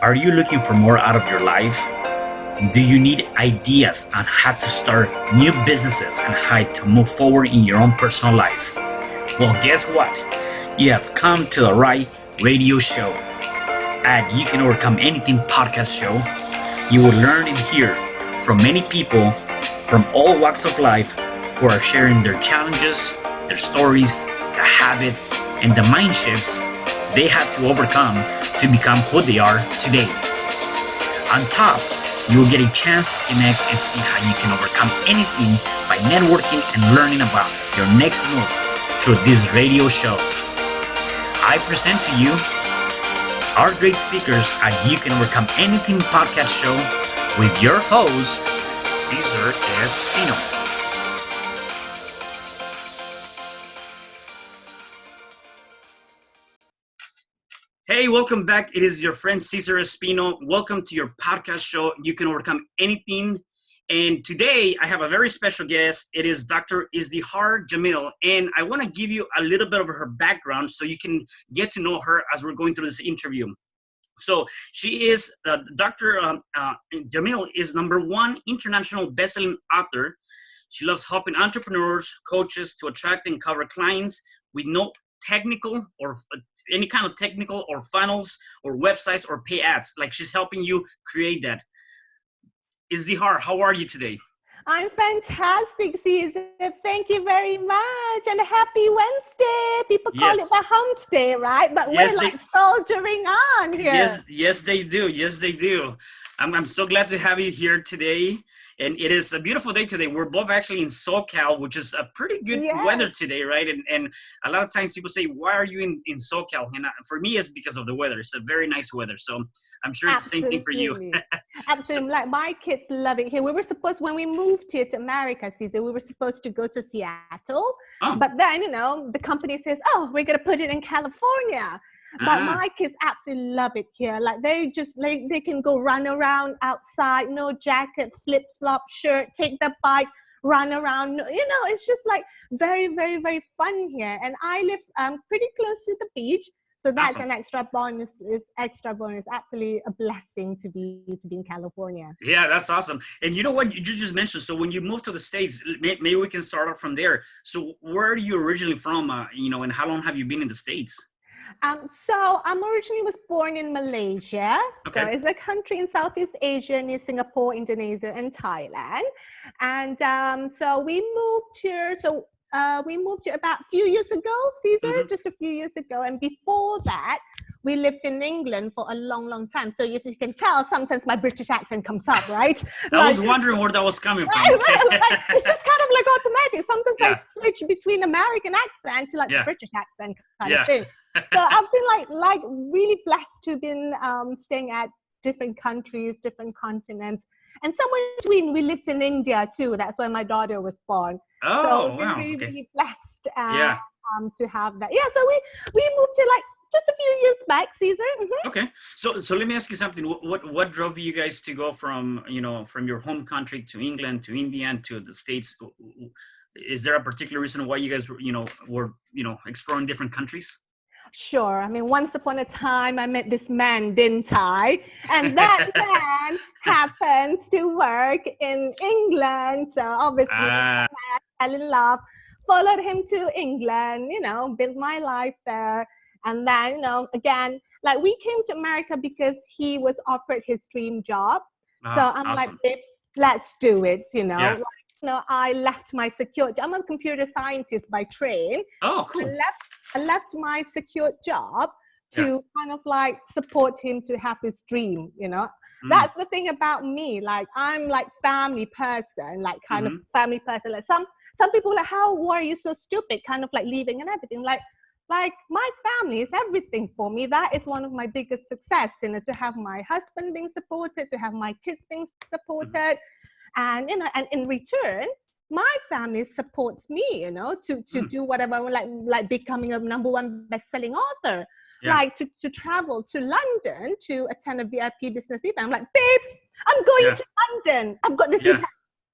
Are you looking for more out of your life? Do you need ideas on how to start new businesses and how to move forward in your own personal life? Well, guess what? You have come to the right radio show. At You Can Overcome Anything podcast show, you will learn and hear from many people from all walks of life who are sharing their challenges, their stories, the habits, and the mind shifts they had to overcome to become who they are today. On top, you will get a chance to connect and see how you can overcome anything by networking and learning about your next move through this radio show. I present to you our great speakers at You Can Overcome Anything podcast show with your host, Cesar Espino. Hey, welcome back. It is your friend Cesar Respino. Welcome to your podcast show, You Can Overcome Anything. And today I have a very special guest. It is Dr. Izdihar Jamil. And I want to give you a little bit of her background so you can get to know her as we're going through this interview. So she is, Dr. Jamil is #1 international bestselling author. She loves helping entrepreneurs, coaches to attract and cover clients with no technical or any kind of technical or funnels or websites or pay ads. Like, she's helping you create that. Izdihar, how are you today? I'm fantastic, Cesar. Thank you very much. And happy Wednesday. People call it the hump day, right? But we're soldiering on here. Yes, they do. Yes, they do. I'm so glad to have you here today. And it is a beautiful day today. We're both actually in SoCal, which is a pretty good weather today, right? And a lot of times people say, why are you in SoCal? And for me, it's because of the weather. It's a very nice weather. So I'm sure it's the same thing for you. Absolutely. Like, my kids love it here. We were supposed, when we moved here to America, Cesar, we were supposed to go to Seattle. Oh. But then, the company says, oh, we're going to put it in California. But my kids absolutely love it here. Like, they can go run around outside, no jacket, flip-flop shirt, take the bike, run around. It's just like very, very, very fun here. And I live pretty close to the beach. So that's an extra bonus. Absolutely a blessing to be in California. Yeah, that's awesome. And you know what you just mentioned? So when you moved to the States, maybe we can start off from there. So where are you originally from, and how long have you been in the States? So I'm originally was born in Malaysia. Okay. So it's a country in Southeast Asia near Singapore, Indonesia, and Thailand. And so we moved here. So we moved here about a few years ago, Cesar, just a few years ago. And before that, we lived in England for a long, long time. So if you can tell, sometimes my British accent comes up, right? I was wondering where that was coming from. It's just kind of like automatic. Sometimes I switch between American accent to British accent kind of thing. So I've been like really blessed to have been staying at different countries, different continents. And somewhere in between, we lived in India too. That's where my daughter was born. Oh, so wow. Really, really blessed to have that. Yeah, so we moved to just a few years back, Cesar. Mm-hmm. Okay. So let me ask you something. What drove you guys to go from your home country to England, to India, and to the States? Is there a particular reason why you guys were exploring different countries? Sure. I mean, once upon a time, I met this man, didn't I? And that man happens to work in England. So obviously, I fell in love, followed him to England, built my life there. And then, again, we came to America because he was offered his dream job. So I'm awesome. Like, babe, let's do it, I left my secure, I'm a computer scientist by trade. Oh, cool. I left my secure job to kind of support him to have his dream, That's the thing about me. I'm family person, kind of family person. Some people are like, how are you so stupid? Kind of leaving and everything. Like my family is everything for me. That is one of my biggest success, to have my husband being supported, to have my kids being supported. And, and in return, my family supports me, to do whatever, like becoming a #1 best-selling author, to travel to London to attend a VIP business event. I'm like, babe, I'm going to London. I've got this event,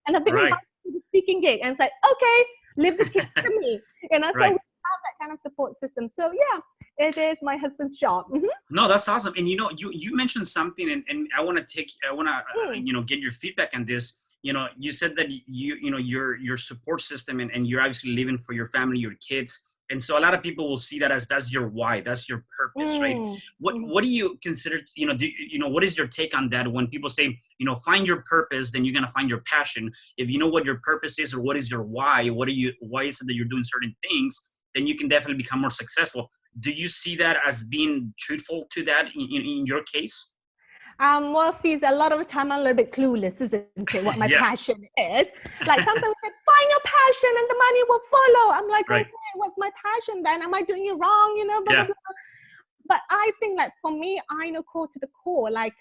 and I've been invited to the speaking gig. And it's like, okay, leave the kids to me, So we have that kind of support system. So it is my husband's job. No, that's awesome. And you mentioned something, and I want to get your feedback on this. You said that your support system, and you're obviously living for your family, your kids. And so a lot of people will see that as that's your why, that's your purpose, right? What do you consider, what is your take on that when people say, find your purpose, then you're going to find your passion. If you know what your purpose is or what is your why, why is it that you're doing certain things, then you can definitely become more successful. Do you see that as being truthful to that in your case? Well, Cesar, a lot of the time I'm a little bit clueless, isn't it, what my passion is. Like sometimes we say, find your passion and the money will follow. I'm like, okay, what's my passion then? Am I doing it wrong? Blah, blah, blah. But I think like for me, I know core to the core, like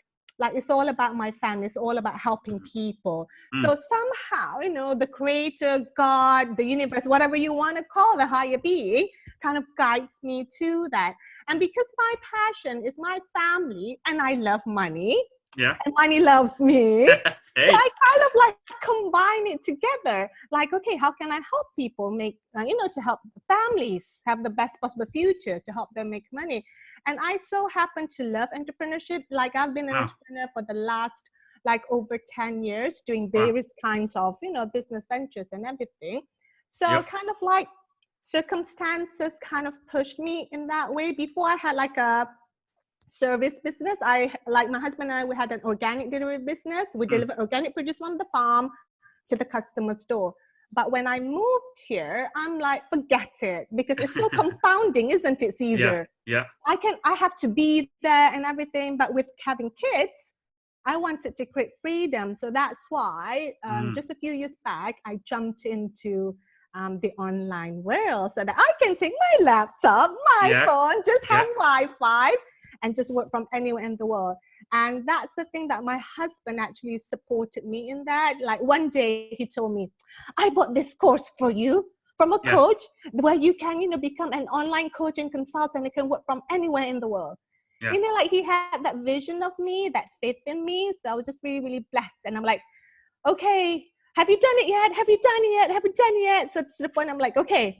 it's all about my family. It's all about helping people. So somehow, the creator, God, the universe, whatever you want to call the higher being, kind of guides me to that. And because my passion is my family and I love money, and money loves me, so I kind of like combine it together. Like, okay, how can I help people make, to help families have the best possible future, to help them make money. And I so happen to love entrepreneurship. Like I've been an entrepreneur for the last, like over 10 years, doing various kinds of, business ventures and everything. So kind of like circumstances kind of pushed me in that way. Before I had like a service business. Like my husband and I, we had an organic delivery business. We deliver organic produce from the farm to the customer's door. But when I moved here, I'm like, forget it, because it's so confounding, isn't it, Cesar? Yeah. I have to be there and everything. But with having kids, I wanted to create freedom. So that's why just a few years back, I jumped into the online world so that I can take my laptop, my phone, just have Wi-Fi and just work from anywhere in the world. And that's the thing that my husband actually supported me in that. Like one day he told me, I bought this course for you from a coach where you can, become an online coach and consultant. You can work from anywhere in the world. Like he had that vision of me, that faith in me. So I was just really, really blessed. And I'm like, okay, have you done it yet? Have you done it yet? Have you done it yet? So to the point I'm like, okay,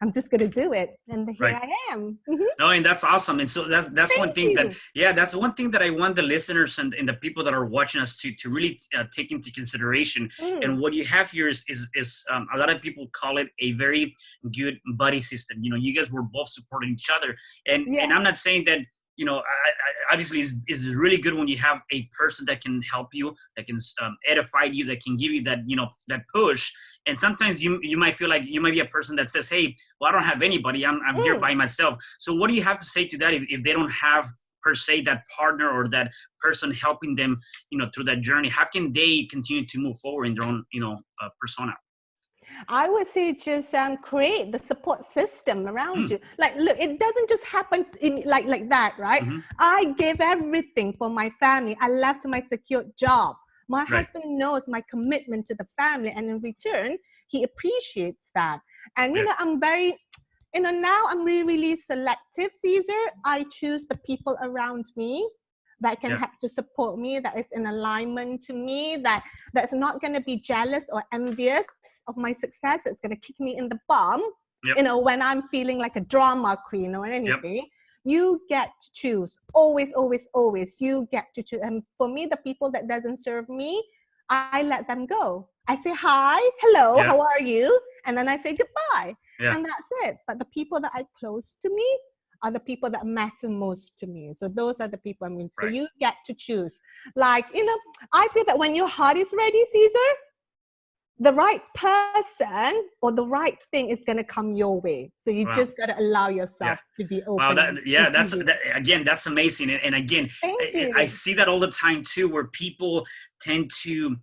I'm just going to do it. And here I am. No, and that's awesome. And so that's one thing that's one thing that I want the listeners and the people that are watching us to really take into consideration. And what you have here is a lot of people call it a very good buddy system. You guys were both supporting each other. And I'm not saying that, obviously it's really good when you have a person that can help you, that can edify you, that can give you that, that push. And sometimes you might feel like you might be a person that says, hey, well, I don't have anybody. I'm here by myself. So what do you have to say to that if they don't have per se that partner or that person helping them, through that journey? How can they continue to move forward in their own, persona? I would say just create the support system around you. Like, look, it doesn't just happen like that, right? I gave everything for my family. I left my secure job. My husband knows my commitment to the family, and in return, he appreciates that. And, I'm very, now I'm really, really selective, Cesar. I choose the people around me that can help to support me, that is in alignment to me, that's not going to be jealous or envious of my success. It's going to kick me in the bum, when I'm feeling like a drama queen or anything. You get to choose. Always, always, always. You get to choose. And for me, the people that doesn't serve me, I let them go. I say, hi, hello, how are you? And then I say goodbye. And that's it. But the people that are close to me are the people that matter most to me. So those are the people I mean. So you get to choose. Like, I feel that when your heart is ready, Cesar, the right person or the right thing is going to come your way. So you just got to allow yourself to be open. Wow, that's amazing. And again, I see that all the time too, where people tend to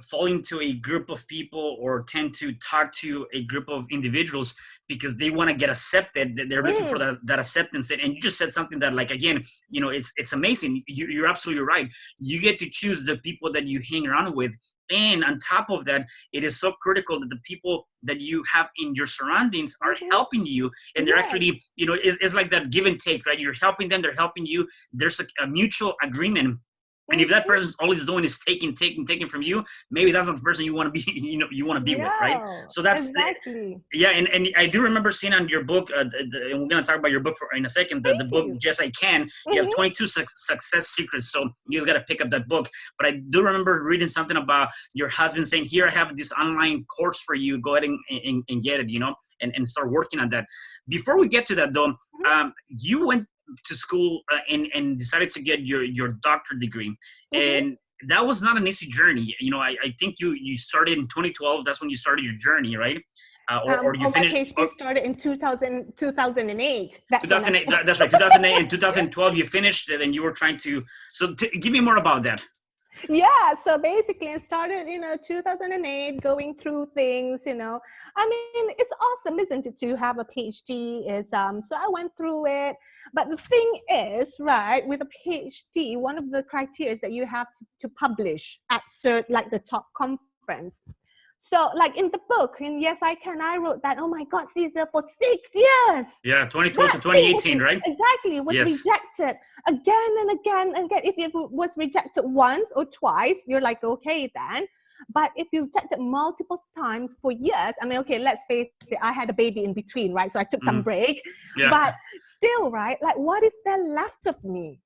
fall into a group of people or tend to talk to a group of individuals because they want to get accepted. They're looking for that acceptance. And you just said something that, like, again, it's amazing. You're absolutely right. You get to choose the people that you hang around with. And on top of that, it is so critical that the people that you have in your surroundings are helping you. And they're actually, it's like that give and take, right? You're helping them, they're helping you. There's a mutual agreement And if that person's all he's doing is taking from you, maybe that's not the person you want to be, you want to be with, right? So that's exactly. Yeah, and I do remember seeing on your book, and we're gonna talk about your book in a second. The book, Yes I Can. You have 22 success secrets, so you just gotta pick up that book. But I do remember reading something about your husband saying, "Here, I have this online course for you. Go ahead and get it, and start working on that." Before we get to that, though, you went to school and decided to get your doctorate degree, and that was not an easy journey. I think you started in 2012. That's when you started your journey, right? Or you finished. My PhD started in 2008. That's 2008. That's right. 2008 and 2012 you finished it, and you were trying to. So give me more about that. Yeah, so basically I started 2008, going through things. I mean, it's awesome, isn't it, to have a PhD? So I went through it, but the thing is, right, with a PhD, one of the criteria is that you have to publish at like the top conference. So like in the book, in Yes I Can, I wrote that, oh my God, Cesar, for 6 years. Yeah, 2012 to 2018, right? Exactly, was rejected again and again and again. If it was rejected once or twice, you're like, okay then. But if you rejected multiple times for years, I mean, okay, let's face it, I had a baby in between, right? So I took some break. Yeah. But still, right, like what is there left of me?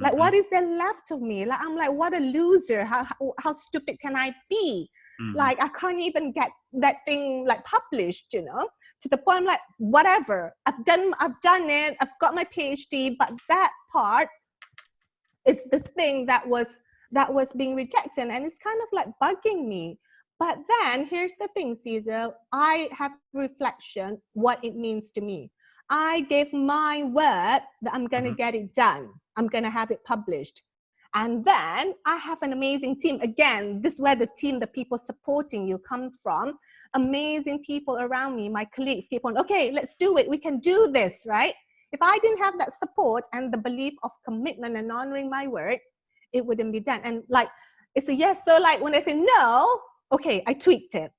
Like what is there left of me? Like I'm like, what a loser. How stupid can I be? Like I can't even get that thing like published, to the point I'm like, whatever, I've done it, I've got my PhD, but that part is the thing that was being rejected, and it's kind of like bugging me. But then here's the thing, Cesar, I have reflection what it means to me. I gave my word that I'm going to get it done. I'm going to have it published. And then I have an amazing team. Again, this is where the team, the people supporting you comes from. Amazing people around me, my colleagues keep on, okay, let's do it. We can do this, right? If I didn't have that support and the belief of commitment and honoring my word, it wouldn't be done. And like, it's a yes. So like when I say no, okay, I tweaked it.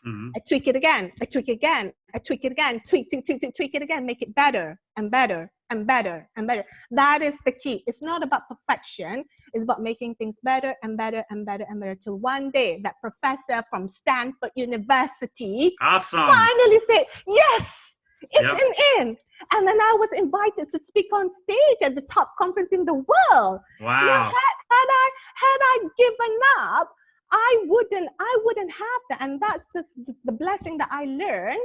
I tweak it again. I tweak it again. I tweak it again. Tweak it again. Make it better and better and better and better. That is the key. It's not about perfection. It's about making things better and better and better and better. Till one day, that professor from Stanford University finally said, yes, it's in. And then I was invited to speak on stage at the top conference in the world. Wow. Now, had I given up, I wouldn't have that. And that's the blessing that I learned.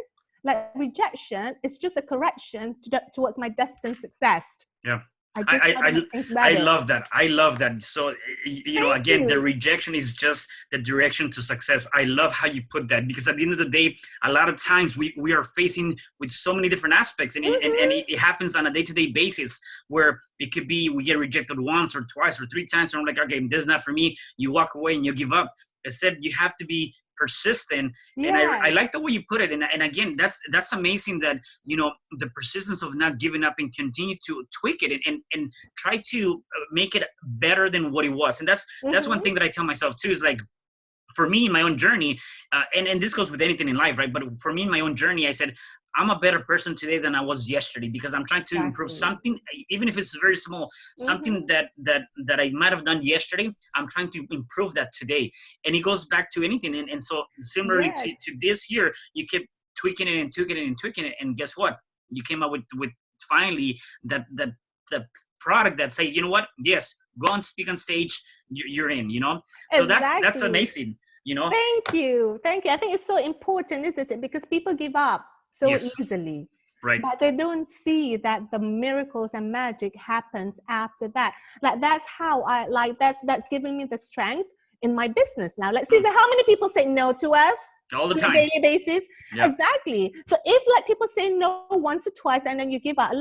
Like rejection is just a correction towards my destined success. Yeah. I love that. I love that. So, the rejection is just the direction to success. I love how you put that, because at the end of the day, a lot of times we are facing with so many different aspects, and it happens on a day-to-day basis, where it could be we get rejected once or twice or three times, and I'm like, okay, this is not for me. You walk away and you give up. Instead, you have to be persistent. And I like the way you put it, and again, that's amazing that the persistence of not giving up and continue to tweak it and try to make it better than what it was. And that's one thing that I tell myself too, is like, for me in my own journey, and this goes with anything in life, right? But for me in my own journey, I said, I'm a better person today than I was yesterday, because I'm trying to improve something, even if it's very small, something that I might have done yesterday. I'm trying to improve that today. And it goes back to anything. And so similarly to this year, you kept tweaking it and tweaking it and tweaking it. And guess what? You came up with finally that product that say, you know what? Yes, go and speak on stage. You're in, So that's amazing, Thank you. I think it's so important, isn't it? Because people give up so easily. Right. But they don't see that the miracles and magic happens after that. Like that's how that's giving me the strength in my business now. Like, Cesar, how many people say no to us? All the time. On a daily basis? Yeah. Exactly. So if like people say no once or twice and then you give up,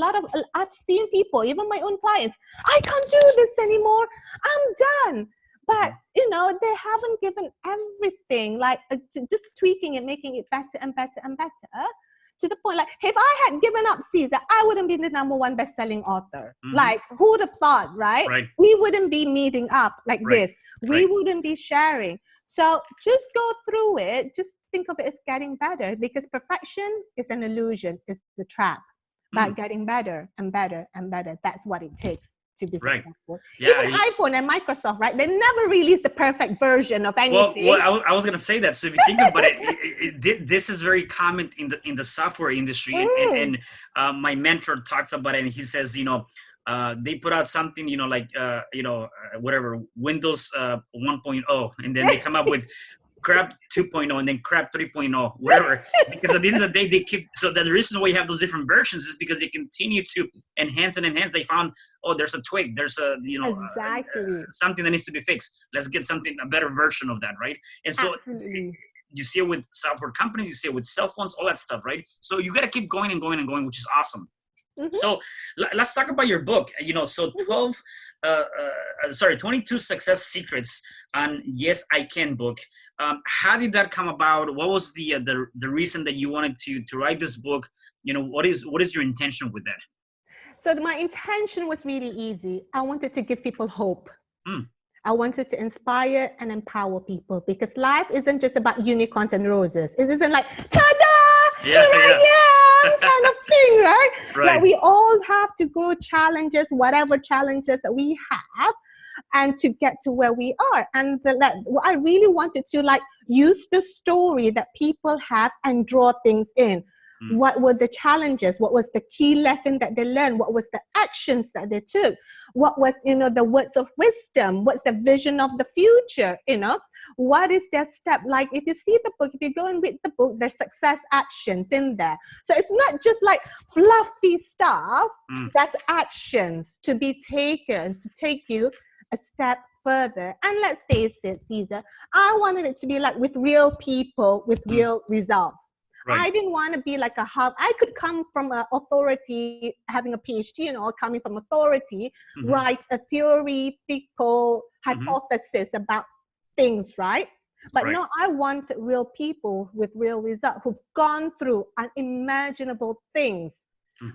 I've seen people, even my own clients, I can't do this anymore. I'm done. But, they haven't given everything, like just tweaking it, making it better and better and better, to the point, like, if I had given up Cesar, I wouldn't be the #1 best-selling author. Like, who would have thought, right? We wouldn't be meeting up like this. We wouldn't be sharing. So just go through it. Just think of it as getting better, because perfection is an illusion, it's the trap. But getting better and better and better, that's what it takes to be Right. successful. Yeah, Even iPhone and Microsoft, right? They never release the perfect version of anything. Well, I was gonna say that. So if you think about it, this is very common in the software industry, and my mentor talks about it, and he says, they put out something, whatever, Windows 1.0, and then they come up with crap 2.0 and then crap 3.0, whatever. Because at the end of the day, they keep. So the reason why you have those different versions is because they continue to enhance and enhance. They found, oh, there's a twig, there's a exactly something that needs to be fixed. Let's get a better version of that, right? And so you see it with software companies, you see it with cell phones, all that stuff, right? So you got to keep going and going and going, which is awesome. So let's talk about your book. 22 success secrets on Yes I Can book. How did that come about? What was the reason that you wanted to write this book? What is your intention with that? So my intention was really easy. I wanted to give people hope. I wanted to inspire and empower people, because life isn't just about unicorns and roses. It isn't like, ta-da! Here I am kind of thing, right? Like we all have to go challenges, whatever challenges that we have, and to get to where we are. And I really wanted to use the story that people have and draw things in. What were the challenges? What was the key lesson that they learned? What was the actions that they took? What was, the words of wisdom? What's the vision of the future? What is their step? Like, if you see the book, if you go and read the book, there's success actions in there. So it's not just like fluffy stuff. That's actions to be taken to take you a step further. And let's face it, Cesar, I wanted it to be like with real people, with real results. I didn't want to be like a hub. I could come from an authority, having a PhD, coming from authority, write a theoretical hypothesis about things, right? But no, I want real people with real results who've gone through unimaginable things,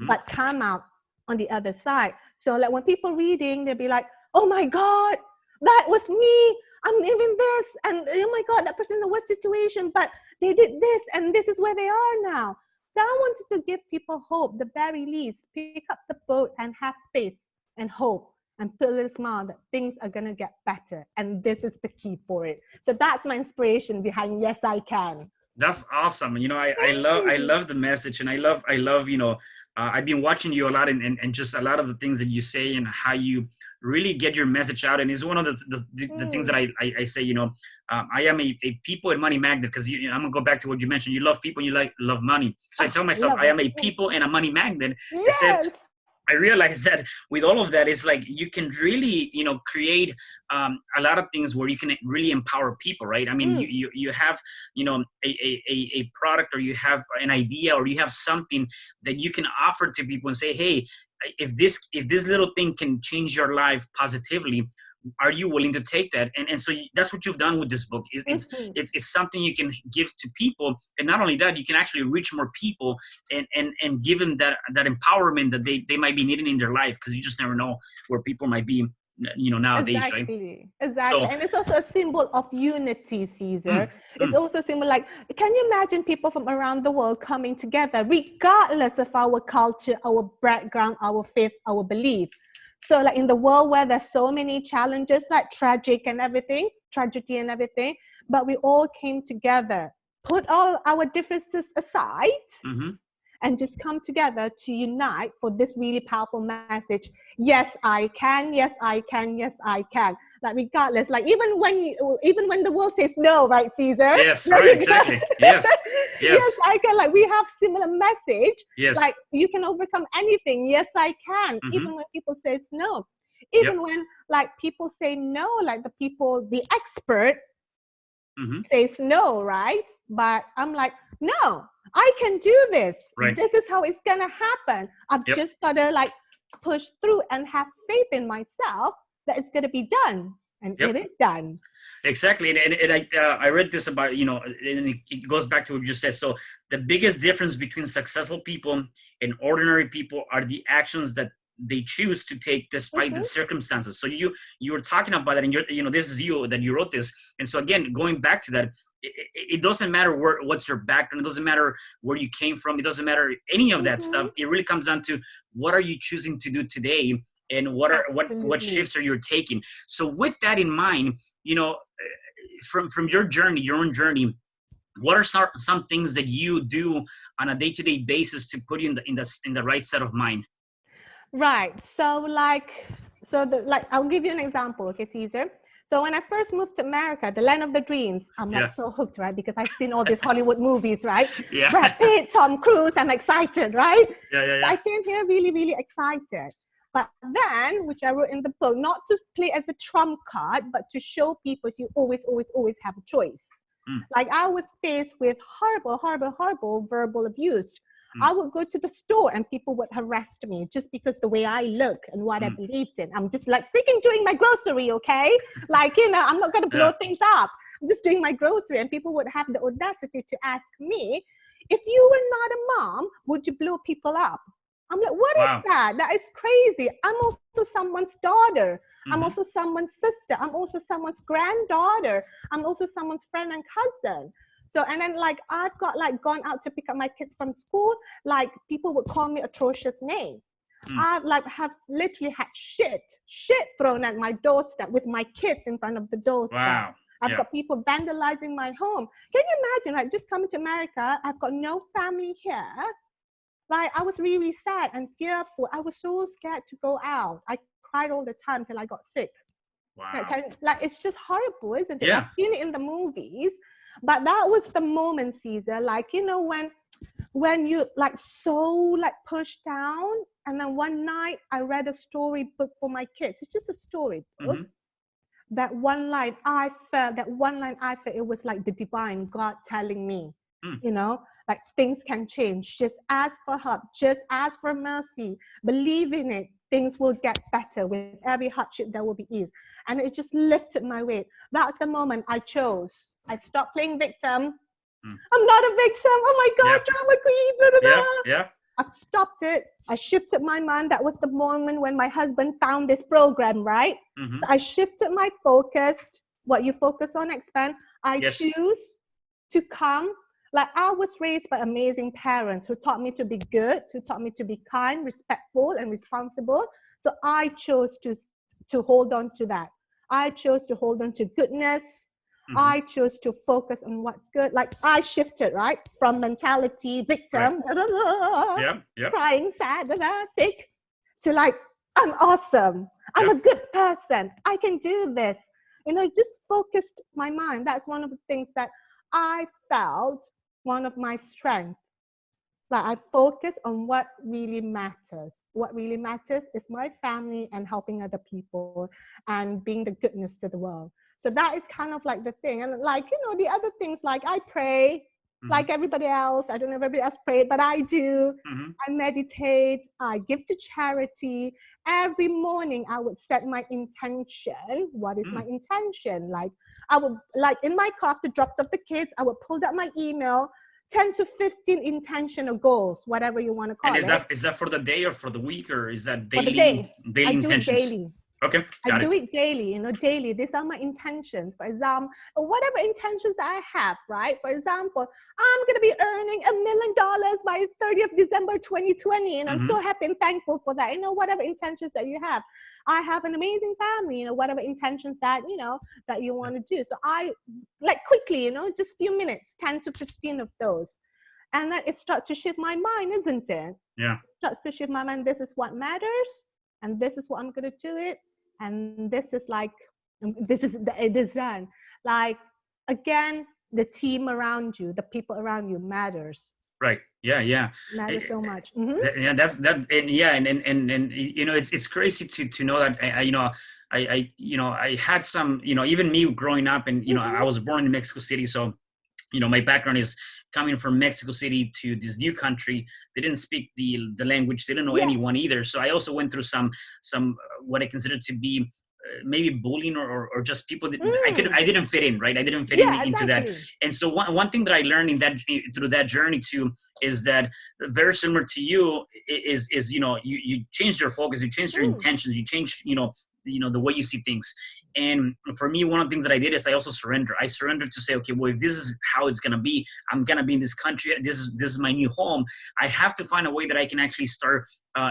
but come out on the other side. So like when people reading, they'll be like, oh my God, that was me. I'm living this, and oh my God, that person in the worst situation, but they did this, and this is where they are now. So I wanted to give people hope, the very least. Pick up the boat and have faith and hope, and put a little smile that things are gonna get better, and this is the key for it. So that's my inspiration behind Yes I Can. That's awesome. I love the message, and I love I've been watching you a lot, and just a lot of the things that you say and how you really get your message out. And it's one of the things that I say, I am a people and money magnet, because I'm gonna go back to what you mentioned. You love people and you love money. So I tell myself I am a people and a money magnet. Except I realize that with all of that, it's like you can really, create a lot of things where you can really empower people, right? I mean, you have, a product, or you have an idea, or you have something that you can offer to people and say, hey, if this little thing can change your life positively, are you willing to take that? And so that's what you've done with this book. It's something you can give to people, and not only that, you can actually reach more people and give them that empowerment that they might be needing in their life, because you just never know where people might be, nowadays, right? Exactly. And it's also a symbol of unity, Cesar. It's also a symbol, like, can you imagine people from around the world coming together, regardless of our culture, our background, our faith, our belief? So like in the world where there's so many challenges, like tragedy and everything, but we all came together, put all our differences aside, and just come together to unite for this really powerful message. Yes, I can. Yes, I can. Yes, I can. Like regardless, like even when the world says no, right, Cesar? Yes, right, exactly. Yes. Yes, I can. Like we have similar message. Yes. Like you can overcome anything. Yes, I can. Even when people says no. Even when like people say no, like the expert says no, right? But I'm like, no, I can do this. Right. This is how it's gonna happen. I've just gotta like push through and have faith in myself that it's gonna be done, and it is done. Exactly, and I read this about, and it goes back to what you just said. So the biggest difference between successful people and ordinary people are the actions that they choose to take despite the circumstances. So you were talking about that, and this is you that you wrote this. And so again, going back to that, it doesn't matter what's your background. It doesn't matter where you came from. It doesn't matter any of that stuff. It really comes down to what are you choosing to do today and what Absolutely. shifts are you taking. So with that in mind, from your journey, your own journey, what are some things that you do on a day-to-day basis to put you in the right set of mind? Right. I'll give you an example, okay, Caesar. So when I first moved to America, the land of the dreams, I'm like Yeah. so hooked, right? Because I've seen all these Hollywood movies, right? Yeah. Brad Pitt, Tom Cruise, I'm excited, right? Yeah. So I came here really, really excited. But then, which I wrote in the book, not to play as a trump card, but to show people you always, always, always have a choice. Like I was faced with horrible verbal abuse. I would go to the store and people would harass me just because the way I look and what I believed in. I'm just like freaking doing my grocery, okay? Like, I'm not going to blow things up. I'm just doing my grocery. And people would have the audacity to ask me, if you were not a mom, would you blow people up? I'm like, what is that? That is crazy. I'm also someone's daughter. I'm also someone's sister. I'm also someone's granddaughter. I'm also someone's friend and cousin. So, and then like, I've got like gone out to pick up my kids from school. Like people would call me atrocious name. I like have literally had shit thrown at my doorstep with my kids in front of the doorstep. Wow. I've got people vandalizing my home. Can you imagine, like just coming to America, I've got no family here. Like I was really sad and fearful. I was so scared to go out. I cried all the time till I got sick. Wow. Like it's just horrible, isn't it? Yeah. I've seen it in the movies, but that was the moment, Caesar. Like, when you like so like pushed down, and then one night I read a storybook for my kids. It's just a storybook. That one line I felt, it was like the divine God telling me, like things can change. Just ask for help. Just ask for mercy. Believe in it. Things will get better. With every hardship, there will be ease. And it just lifted my weight. That's the moment I chose. I stopped playing victim. I'm not a victim. Oh my God, drama queen. Blah, blah, blah. I stopped it. I shifted my mind. That was the moment when my husband found this program, right? So I shifted my focus. What you focus on, expand. I choose to come. Like I was raised by amazing parents who taught me to be good, who taught me to be kind, respectful, and responsible. So I chose to hold on to that. I chose to hold on to goodness. I chose to focus on what's good. Like I shifted, right? From mentality, victim, crying, sad, sick, to like, I'm awesome. I'm a good person. I can do this. It just focused my mind. That's one of the things that I felt one of my strengths. Like I focus on what really matters. What really matters is my family and helping other people and being the goodness to the world. So that is kind of like the thing. And like, the other things, like I pray like everybody else. I don't know if everybody else prayed, but I do. I meditate. I give to charity. Every morning I would set my intention. What is my intention? Like I would, like in my car after dropped off the kids, I would pull out my email, 10 to 15 intentional goals, whatever you want to call it. And is that for the day or for the week, or is that daily? For the day. Daily intentions? Daily. Okay, I do it daily, daily. These are my intentions. For example, whatever intentions that I have, right? For example, I'm going to be earning $1 million by 30th December 2020. And I'm so happy and thankful for that. Whatever intentions that you have. I have an amazing family, whatever intentions that, that you want to do. So I, like quickly, just few minutes, 10 to 15 of those. And then it starts to shift my mind, isn't it? Yeah. It starts to shift my mind. This is what matters. And this is what I'm going to do it. And this is it is done. Like, again, the team around you, the people around you matters. Right. Yeah. Matters so much. Yeah, that's that. And yeah. And it's crazy to know that, I had some, even me growing up, and, I was born in Mexico City. So, my background is coming from Mexico City to this new country. They didn't speak the language. They didn't know anyone either. So I also went through some what I consider to be maybe bullying or just people that I didn't fit in, right? I didn't fit into that. And so one thing that I learned through that journey too is that very similar to you is you change your focus, you change your intentions, you change the way you see things. And for me, one of the things that I did is I also surrendered. I surrendered to say, okay, well, if this is how it's gonna be, I'm gonna be in this country. This is my new home. I have to find a way that I can actually start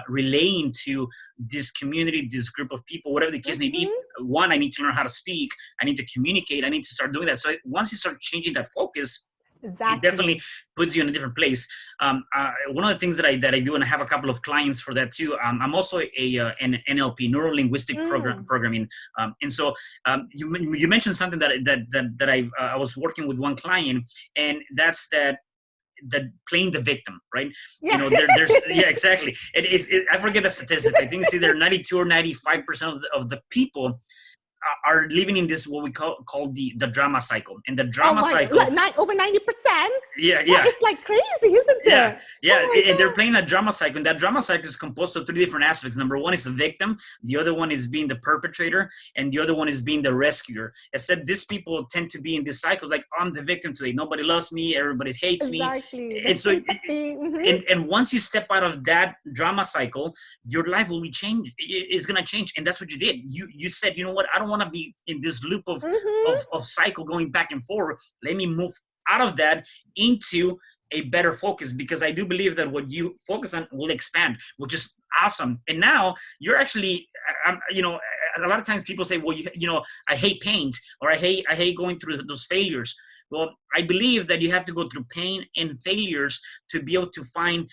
relaying to this community, this group of people, whatever the case may be. One, I need to learn how to speak. I need to communicate. I need to start doing that. So once you start changing that focus, it definitely puts you in a different place. One of the things that I do, and I have a couple of clients for that too. I'm also an NLP, neuro linguistic programming, and so you mentioned something that I was working with one client, and that's that playing the victim, right? Yeah. There's yeah, exactly. I forget the statistics. I think it's either 92 or 95% of the people are living in this, what we call the drama cycle. And the drama cycle, over 90%. Yeah. It's like crazy, isn't it? Yeah. And they're playing a drama cycle, and that drama cycle is composed of 3 different aspects. Number one is the victim, the other one is being the perpetrator, and the other one is being the rescuer. Except these people tend to be in this cycle, like, I'm the victim today, nobody loves me, everybody hates me. And so and once you step out of that drama cycle, your life will be changed. It's gonna change. And that's what you did. You said, you know what, I don't want to be in this loop of cycle going back and forward. Let me move out of that into a better focus, because I do believe that what you focus on will expand, which is awesome. And now you're actually, a lot of times people say, well, I hate pain, or I hate going through those failures. Well, I believe that you have to go through pain and failures to be able to find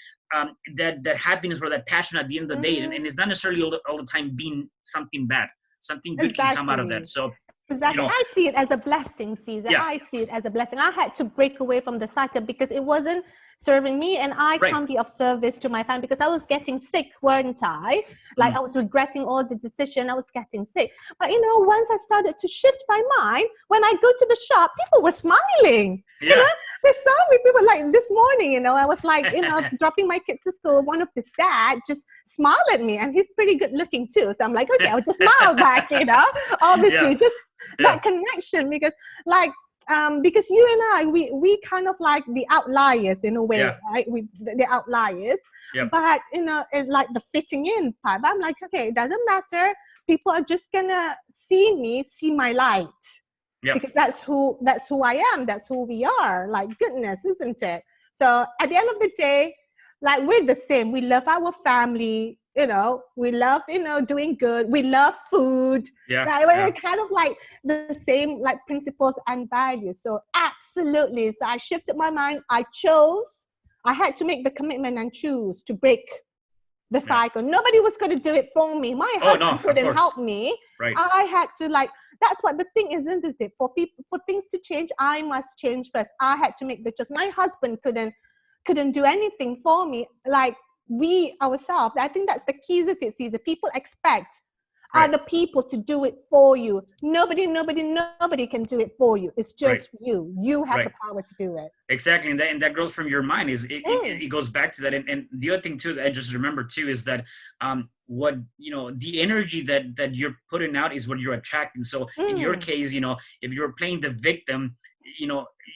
that happiness or that passion at the end of the day. And it's not necessarily all the time being something bad. Something good can come out of that. So exactly, I see it as a blessing, Cesar. Yeah. I see it as a blessing. I had to break away from the cycle because it wasn't serving me, and I can't be of service to my family because I was getting sick, weren't I? Like I was regretting all the decision. I was getting sick. But once I started to shift my mind, when I go to the shop, people were smiling. Yeah. They saw me. People like this morning, I was like, dropping my kids to school. One of his dad just smiled at me, and he's pretty good looking too. So I'm like, okay, I'll just smile back, obviously, just that connection, because because you and I, we kind of like the outliers in a way, right? The outliers, but it's like the fitting in part. But I'm like, okay, it doesn't matter. People are just gonna see my light. Yep. Because that's who I am. That's who we are. Like, goodness, isn't it? So at the end of the day, like, we're the same. We love our family. We love, doing good. We love food. We're kind of like the same, like, principles and values. So absolutely. So I shifted my mind. I had to make the commitment and choose to break the cycle. Nobody was going to do it for me. My husband couldn't help me. Right. I had to, that's what the thing is, isn't it? For things to change, I must change first. I had to make the choice. My husband couldn't do anything for me. Like, we ourselves, I think that's the key, isn't it, Cesar? People expect other people to do it for you. Nobody can do it for you. It's just you. You have the power to do it. Exactly. And that grows from your mind. It goes back to that. And the other thing too that I just remember too is that what the energy that you're putting out is what you're attracting. So in your case, if you're playing the victim,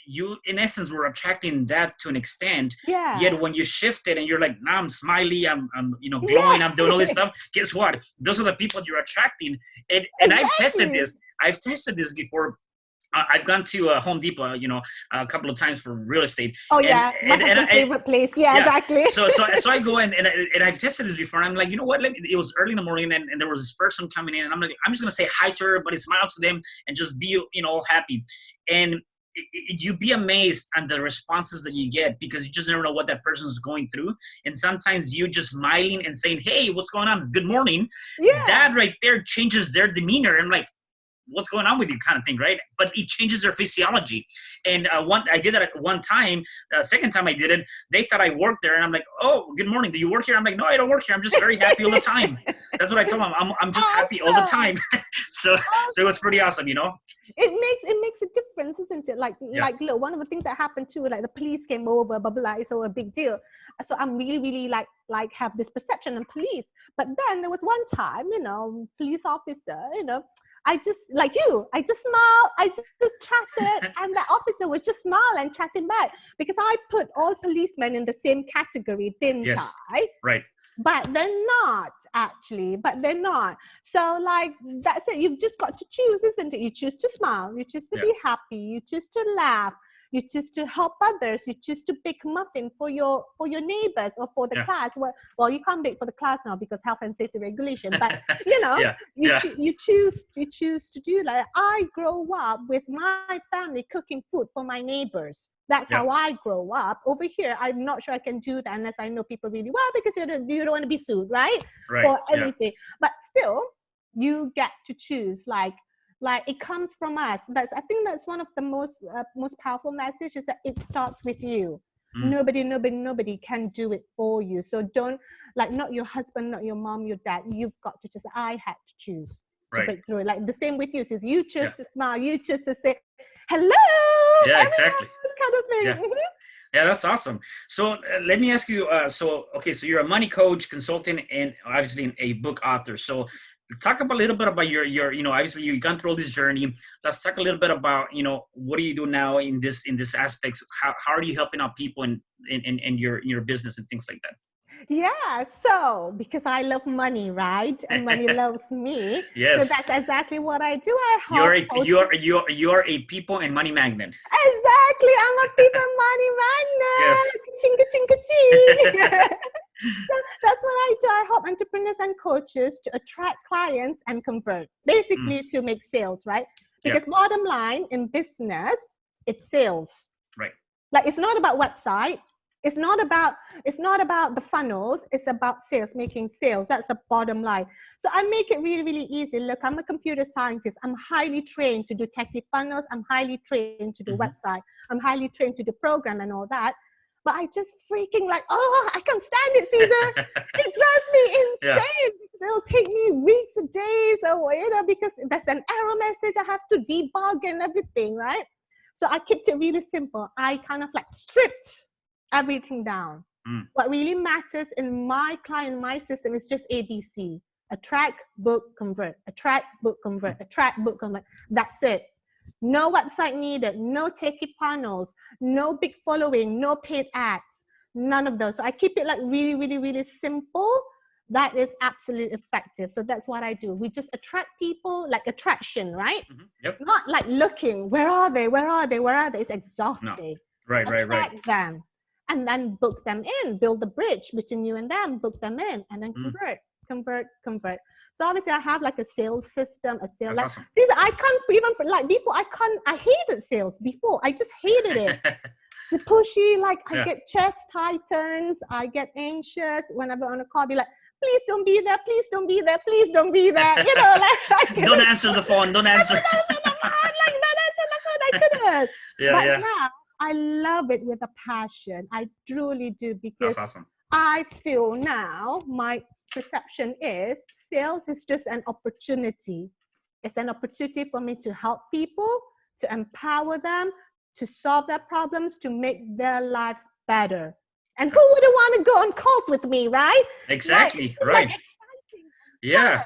you in essence were attracting that to an extent. Yet when you shift it and you're like, now I'm smiley, I'm glowing, I'm doing all this stuff, guess what? Those are the people you're attracting. And I've tested this before. I've gone to Home Depot, a couple of times for real estate. Oh yeah, my favorite place. Yeah, exactly. So I go in and I've tested this before. And I'm like, you know what? It was early in the morning, and there was this person coming in, and I'm like, I'm just gonna say hi to everybody, smile to them, and just be all happy. And you'd be amazed at the responses that you get, because you just never know what that person is going through. And sometimes you just smiling and saying, hey, what's going on? Good morning. That right there changes their demeanor. I'm like, what's going on with you, kind of thing, right? But it changes their physiology. And I did that at one time. The second time I did it, they thought I worked there, and I'm like, oh, good morning, do you work here? I'm like, no, I don't work here. I'm just very happy all the time. That's what I told them. I'm just happy all the time. So it was pretty awesome, It makes a difference, isn't it? Like, look, one of the things that happened too, like the police came over, blah, blah, blah, so a big deal. So I'm really, really like have this perception of police. But then there was one time, police officer, I just smiled, I just chatted, and that officer was just smiling and chatting back, because I put all policemen in the same category, didn't I? Right. but they're not actually, but they're not. So like, that's it. You've just got to choose, isn't it? You choose to smile, you choose to be happy, you choose to laugh, you choose to help others, you choose to bake muffin for your neighbors or for the class. Well, you can't bake for the class now because health and safety regulation, but you know, you choose to do that. I grow up with my family cooking food for my neighbors. That's how I grow up. Over here, I'm not sure I can do that unless I know people really well, because you don't want to be sued, right? For anything. But still, you get to choose. Like it comes from us. I think that's one of the most powerful messages, that it starts with you. Nobody can do it for you. So don't, like, not your husband, not your mom, your dad. You've got to just, I had to choose to break through it. Like the same with you, sis. You choose to smile. You choose to say, hello. Yeah, exactly. Kind of thing. Yeah, that's awesome. So let me ask you, so you're a money coach, consultant, and obviously a book author. So talk a little bit about your, obviously you've gone through all this journey. Let's talk a little bit about, what do you do now in this aspect? How are you helping out people in your business and things like that? Yeah, so because I love money, right? And money loves me. Yes. So that's exactly what I do. I help. You're a people and money magnet. Exactly. I'm a people and money magnet. Yes. Ka-ching, ka-ching, ka-ching. So that's what I do. I help entrepreneurs and coaches to attract clients and convert, basically to make sales, right? Because bottom line in business, it's sales. Right. Like, it's not about website. It's not about the funnels. It's about sales, making sales. That's the bottom line. So I make it really, really easy. Look, I'm a computer scientist. I'm highly trained to do techie funnels. I'm highly trained to do website. I'm highly trained to do program and all that. But I just freaking I can't stand it, Cesar. It drives me insane. It'll take me weeks or days, or because there's an error message I have to debug and everything, right? So I kept it really simple. I kind of stripped everything down. What really matters in my client, my system, is just ABC. Attract, book, convert. Attract, book, convert. Attract, book, convert. That's it. No website needed, no techie funnels, no big following, no paid ads, none of those. So I keep it really, really, really simple. That is absolutely effective. So that's what I do. We just attract people, like attraction, right? Yep. Not like looking, where are they? Where are they? Where are they? It's exhausting. No. Right. Attract them. And then book them in, build the bridge between you and them, book them in, and then convert. So obviously I have a sales system, That's awesome. I can't even, before I hated sales before. I just hated it. It's pushy, I get chest tightens, I get anxious whenever on a call, be like, please don't be there, please don't be there, please don't be there. Don't answer the phone, don't answer. I couldn't. But now, I love it with a passion. I truly do, because that's awesome. I feel now my perception is sales is just an opportunity. It's an opportunity for me to help people, to empower them, to solve their problems, to make their lives better. And who wouldn't want to go on calls with me, right? Exactly, right. Exciting. Yeah.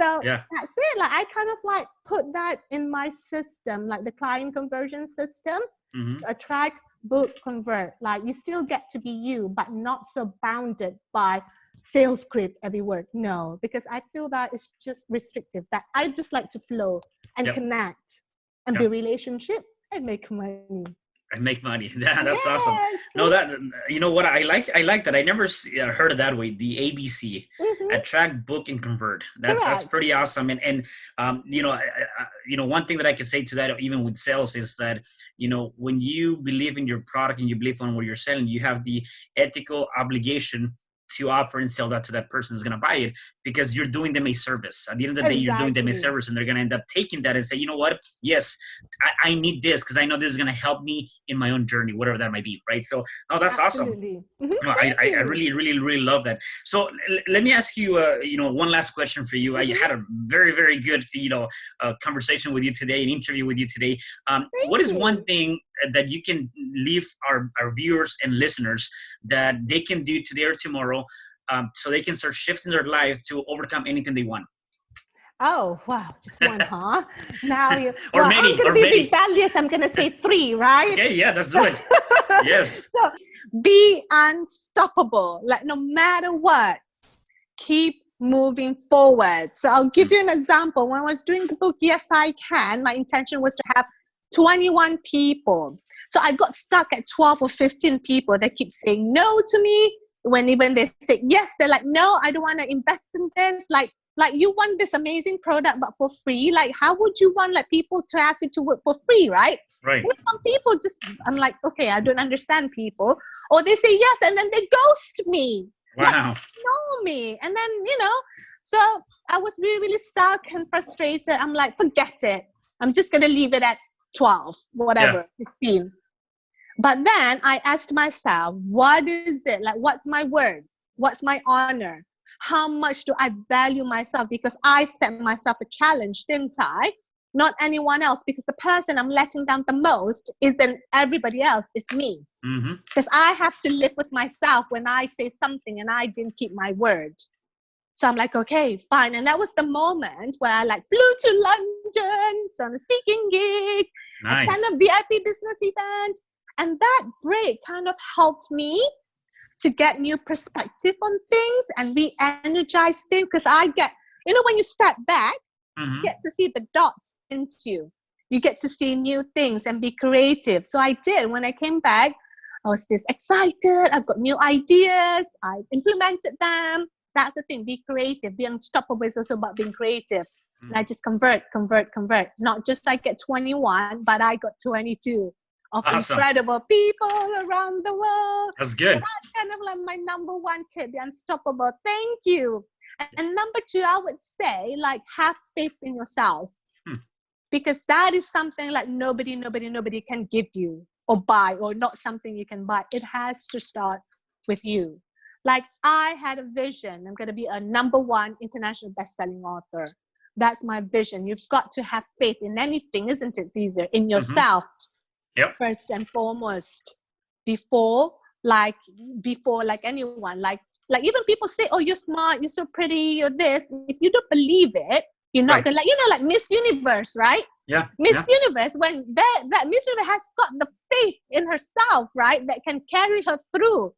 So that's it. I kind of put that in my system, the client conversion system. Attract, book, convert. You still get to be you, but not so bounded by sales script every word. No, because I feel that it's just restrictive. That I just like to flow and connect and build relationship and make money. And make money. That's awesome. No, what I like that. I never heard of that way. The ABC, attract, book, and convert. That's pretty awesome. And one thing that I could say to that, even with sales, is that when you believe in your product and you believe in what you're selling, you have the ethical obligation to offer and sell that to that person who's going to buy it, because you're doing them a service. At the end of the day, you're doing them a service, and they're going to end up taking that and say, you know what? Yes, I need this because I know this is going to help me in my own journey, whatever that might be, right? So, that's awesome. No, I really, really, really love that. So let me ask you, one last question for you. I had a very, very good, conversation with you today, an interview with you today. What is one thing that you can leave our viewers and listeners that they can do today or tomorrow, so they can start shifting their life to overcome anything they want? Oh, wow. Just one, huh? Now you, Or well, many, I'm going or to be many. rebellious. I'm going to say 3, right? Okay, yeah, that's good. Yes. So be unstoppable. Like no matter what, keep moving forward. So I'll give you an example. When I was doing the book, Yes, I Can, my intention was to have 21 people. So I got stuck at 12 or 15 people that keep saying no to me. When even they say yes, they're like, no, I don't want to invest in this. Like you want this amazing product, but for free. Like, how would you want like people to ask you to work for free, right? Right. Some people just, I'm like, okay, I don't understand people. Or they say yes, and then they ghost me. Wow. Like, know me. And then, so I was really, really stuck and frustrated. I'm like, forget it. I'm just going to leave it at 12, whatever, 15. But then I asked myself, what is it? Like, what's my word? What's my honor? How much do I value myself? Because I set myself a challenge, didn't I? Not anyone else, because the person I'm letting down the most isn't everybody else, it's me. Because I have to live with myself when I say something and I didn't keep my word. So I'm like, okay, fine. And that was the moment where I like flew to London, so on a speaking gig, nice. a kind of VIP business event. And that break kind of helped me to get new perspective on things and re-energize things. Because I get, when you step back, you get to see the dots into you. You get to see new things and be creative. So I did. When I came back, I was this excited. I've got new ideas. I implemented them. That's the thing. Be creative. Be unstoppable is also about being creative. And I just convert. Not just I get 21, but I got 22 of incredible people around the world. That's good. So that's kind of like my number 1 tip, be unstoppable. Thank you. And number 2, I would say, like, have faith in yourself. Because that is something like nobody can give you or buy, or not something you can buy. It has to start with you. Like, I had a vision. I'm going to be a number 1 international best-selling author. That's my vision. You've got to have faith in anything, isn't it, Cesar? In yourself, first and foremost. Before anyone. Like even people say, oh, you're smart, you're so pretty, you're this. If you don't believe it, you're not going to, like Miss Universe, right? Yeah. Miss Universe, when that Miss Universe has got the faith in herself, right? That can carry her through.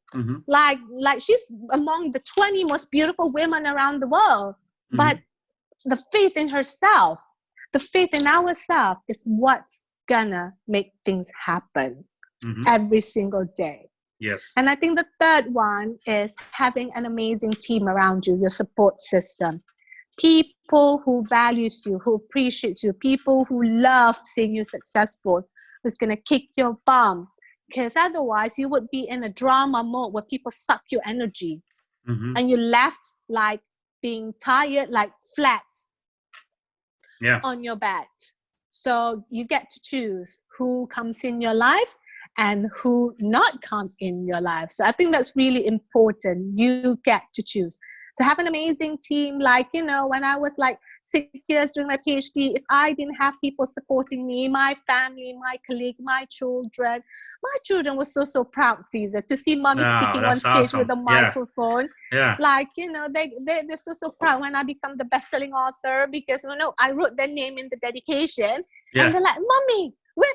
Like she's among the 20 most beautiful women around the world. But the faith in herself, the faith in ourselves is what's gonna make things happen every single day. Yes. And I think the third one is having an amazing team around you, your support system. People who values you, who appreciates you, people who love seeing you successful, who's going to kick your bum. Because otherwise you would be in a drama mode where people suck your energy. And you're left like being tired, like flat on your bed. So you get to choose who comes in your life and who not come in your life. So I think that's really important. You get to choose. So have an amazing team. Like, when I was like 6 years doing my PhD, if I didn't have people supporting me, my family, my colleague, my children were so proud, Cesar, to see mommy speaking on stage with a microphone. Yeah. Like, they're so proud when I become the best-selling author, because, I wrote their name in the dedication. And they're like, mommy, we're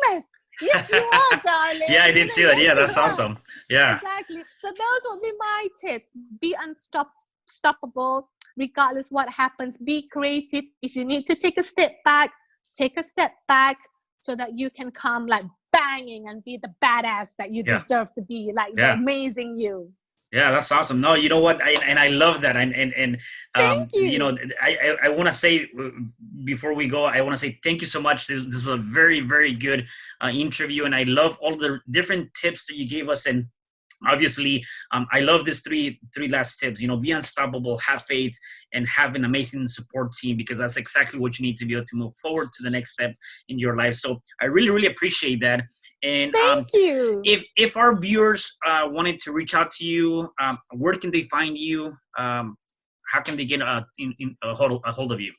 famous. Yes, you are, darling. Yeah, I did see that. Yeah, that's awesome. Yeah. Exactly. So those would be my tips. Be unstoppable, regardless what happens. Be creative. If you need to take a step back, so that you can come like banging and be the badass that you deserve to be, like the amazing you. Yeah, that's awesome. No, you know what? I love that. And thank you. I want to say before we go, I want to say thank you so much. This was a very, very good interview, and I love all the different tips that you gave us. And obviously, I love these three last tips. Be unstoppable, have faith, and have an amazing support team, because that's exactly what you need to be able to move forward to the next step in your life. So I really, really appreciate that. And thank you. If our viewers wanted to reach out to you, where can they find you? How can they get a hold of you?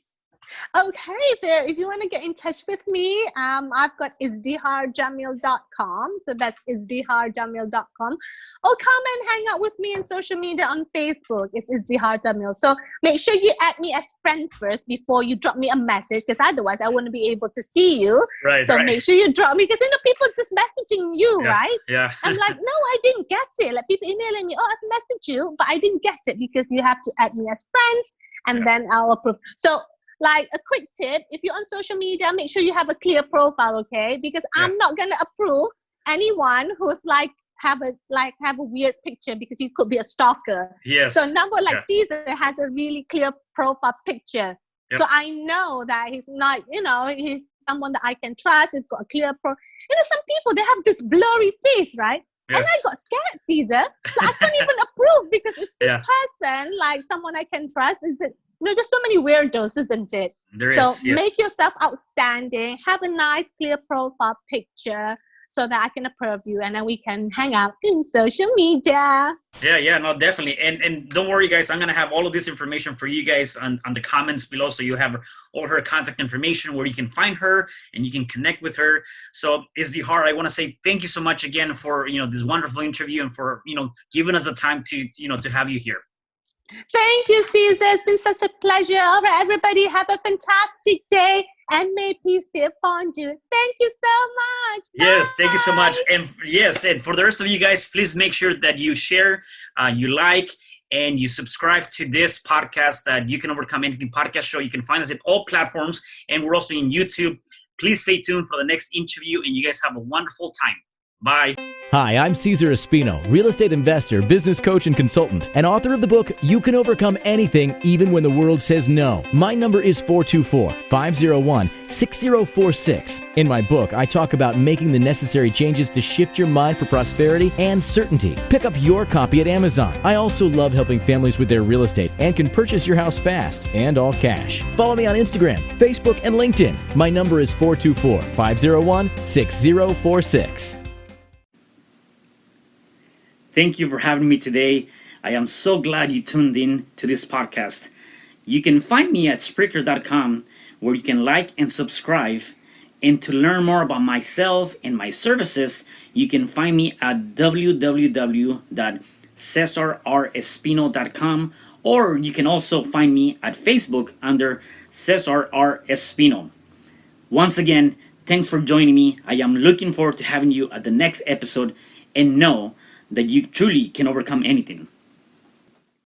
Okay, there. If you want to get in touch with me, I've got izdiharjamil.com. So that's izdiharjamil.com. Or come and hang out with me on social media on Facebook. It's Izdihar Jamil. So make sure you add me as friend first before you drop me a message, because otherwise I wouldn't be able to see you. Right. So make sure you drop me, because people just messaging you, right? Yeah. I'm like, no, I didn't get it. Like people emailing me, oh, I've messaged you, but I didn't get it, because you have to add me as friends, and then I'll approve. So, like a quick tip, if you're on social media, make sure you have a clear profile, okay? Because I'm not gonna approve anyone who's like have a weird picture, because you could be a stalker. Yes. So Cesar has a really clear profile picture. Yep. So I know that he's not, he's someone that I can trust. He's got a clear some people, they have this blurry face, right? Yes. And I got scared, Cesar. So I can't even approve, because it's this person, like someone I can trust. There's so many weirdos, isn't it? Make yourself outstanding. Have a nice, clear profile picture so that I can approve you, and then we can hang out in social media. Yeah, no, definitely. And don't worry, guys. I'm going to have all of this information for you guys on the comments below. So you have all her contact information, where you can find her and you can connect with her. So Izdihar, I want to say thank you so much again for, this wonderful interview, and for, giving us the time to have you here. Thank you, Cesar. It's been such a pleasure. All right, everybody, have a fantastic day, and may peace be upon you. Thank you so much. Yes, Bye. thank you so much. And and for the rest of you guys, please make sure that you share, you like, and you subscribe to this podcast, that You Can Overcome Anything podcast show. You can find us at all platforms, and we're also in YouTube. Please stay tuned for the next interview, and you guys have a wonderful time. Bye. Hi, I'm Cesar Espino, real estate investor, business coach, and consultant, and author of the book, You Can Overcome Anything, Even When the World Says No. My number is 424-501-6046. In my book, I talk about making the necessary changes to shift your mind for prosperity and certainty. Pick up your copy at Amazon. I also love helping families with their real estate, and can purchase your house fast and all cash. Follow me on Instagram, Facebook, and LinkedIn. My number is 424-501-6046. Thank you for having me today. I am so glad you tuned in to this podcast. You can find me at Spreaker.com, where you can like and subscribe. And to learn more about myself and my services, you can find me at www.CesarRespino.com, or you can also find me at Facebook under Cesar R. Espino. Once again, thanks for joining me. I am looking forward to having you at the next episode, and know that you truly can overcome anything.